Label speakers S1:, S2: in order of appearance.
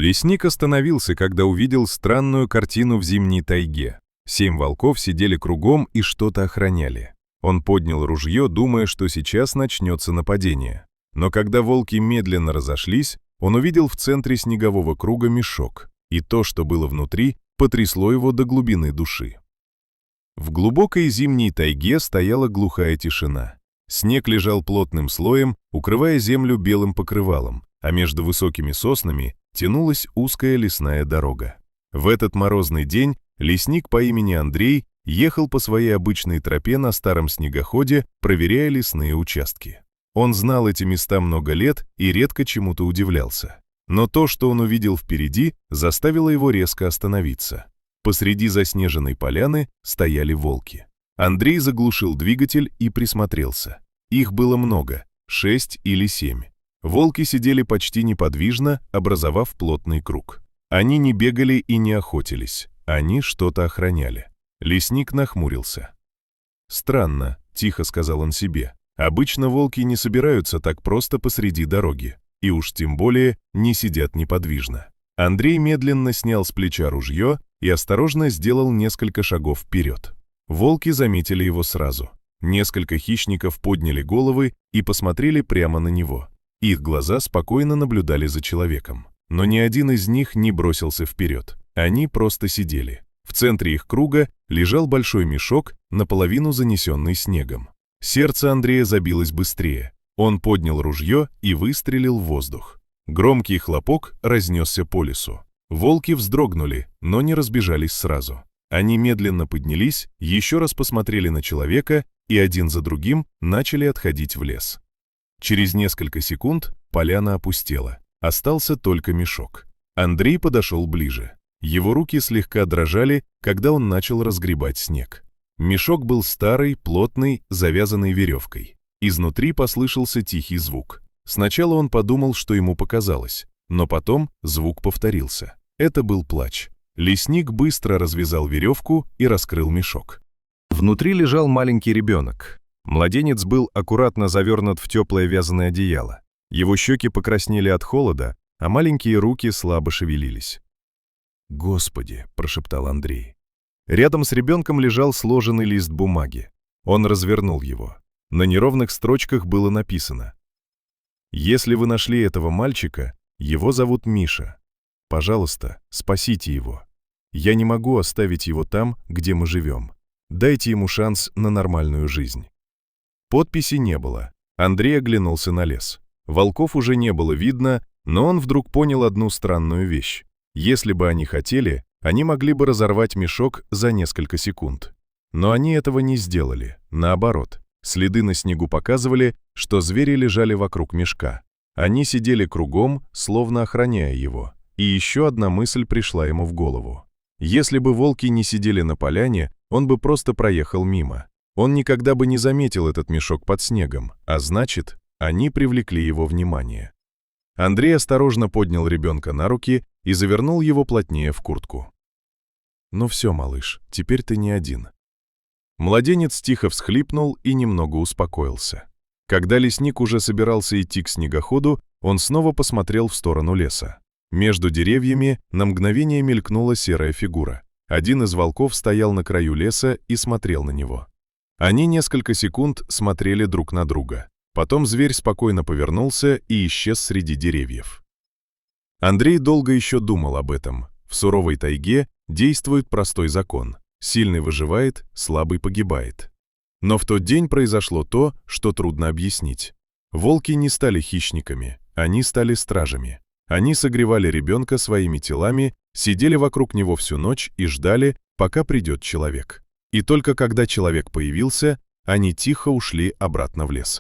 S1: Лесник остановился, когда увидел странную картину в зимней тайге. 7 волков сидели кругом и что-то охраняли. Он поднял ружье, думая, что сейчас начнется нападение. Но когда волки медленно разошлись, он увидел в центре снегового круга мешок, и то, что было внутри, потрясло его до глубины души. В глубокой зимней тайге стояла глухая тишина. Снег лежал плотным слоем, укрывая землю белым покрывалом, а между высокими соснами тянулась узкая лесная дорога. В этот морозный день лесник по имени Андрей ехал по своей обычной тропе на старом снегоходе, проверяя лесные участки. Он знал эти места много лет и редко чему-то удивлялся. Но то, что он увидел впереди, заставило его резко остановиться. Посреди заснеженной поляны стояли волки. Андрей заглушил двигатель и присмотрелся. Их было много, 6 или 7. Волки сидели почти неподвижно, образовав плотный круг. Они не бегали и не охотились, они что-то охраняли. Лесник нахмурился. «Странно», — тихо сказал он себе, — «обычно волки не собираются так просто посреди дороги, и уж тем более не сидят неподвижно». Андрей медленно снял с плеча ружье и осторожно сделал несколько шагов вперед. Волки заметили его сразу. Несколько хищников подняли головы и посмотрели прямо на него. Их глаза спокойно наблюдали за человеком. Но ни один из них не бросился вперед. Они просто сидели. В центре их круга лежал большой мешок, наполовину занесенный снегом. Сердце Андрея забилось быстрее. Он поднял ружье и выстрелил в воздух. Громкий хлопок разнесся по лесу. Волки вздрогнули, но не разбежались сразу. Они медленно поднялись, еще раз посмотрели на человека и один за другим начали отходить в лес. Через несколько секунд поляна опустела. Остался только мешок. Андрей подошел ближе. Его руки слегка дрожали, когда он начал разгребать снег. Мешок был старый, плотный, завязанный веревкой. Изнутри послышался тихий звук. Сначала он подумал, что ему показалось, но потом звук повторился. Это был плач. Лесник быстро развязал веревку и раскрыл мешок. Внутри лежал маленький ребенок. Младенец был аккуратно завернут в теплое вязаное одеяло. Его щеки покраснели от холода, а маленькие руки слабо шевелились. «Господи!» – прошептал Андрей. Рядом с ребенком лежал сложенный лист бумаги. Он развернул его. На неровных строчках было написано: «Если вы нашли этого мальчика, его зовут Миша. Пожалуйста, спасите его. Я не могу оставить его там, где мы живем. Дайте ему шанс на нормальную жизнь». Подписи не было. Андрей оглянулся на лес. Волков уже не было видно, но он вдруг понял одну странную вещь. Если бы они хотели, они могли бы разорвать мешок за несколько секунд. Но они этого не сделали. Наоборот, следы на снегу показывали, что звери лежали вокруг мешка. Они сидели кругом, словно охраняя его. И еще одна мысль пришла ему в голову. Если бы волки не сидели на поляне, он бы просто проехал мимо. Он никогда бы не заметил этот мешок под снегом, а значит, они привлекли его внимание. Андрей осторожно поднял ребенка на руки и завернул его плотнее в куртку. «Ну все, малыш, теперь ты не один». Младенец тихо всхлипнул и немного успокоился. Когда лесник уже собирался идти к снегоходу, он снова посмотрел в сторону леса. Между деревьями на мгновение мелькнула серая фигура. Один из волков стоял на краю леса и смотрел на него. Они несколько секунд смотрели друг на друга. Потом зверь спокойно повернулся и исчез среди деревьев. Андрей долго еще думал об этом. В суровой тайге действует простой закон. Сильный выживает, слабый погибает. Но в тот день произошло то, что трудно объяснить. Волки не стали хищниками, они стали стражами. Они согревали ребенка своими телами, сидели вокруг него всю ночь и ждали, пока придет человек. И только когда человек появился, они тихо ушли обратно в лес.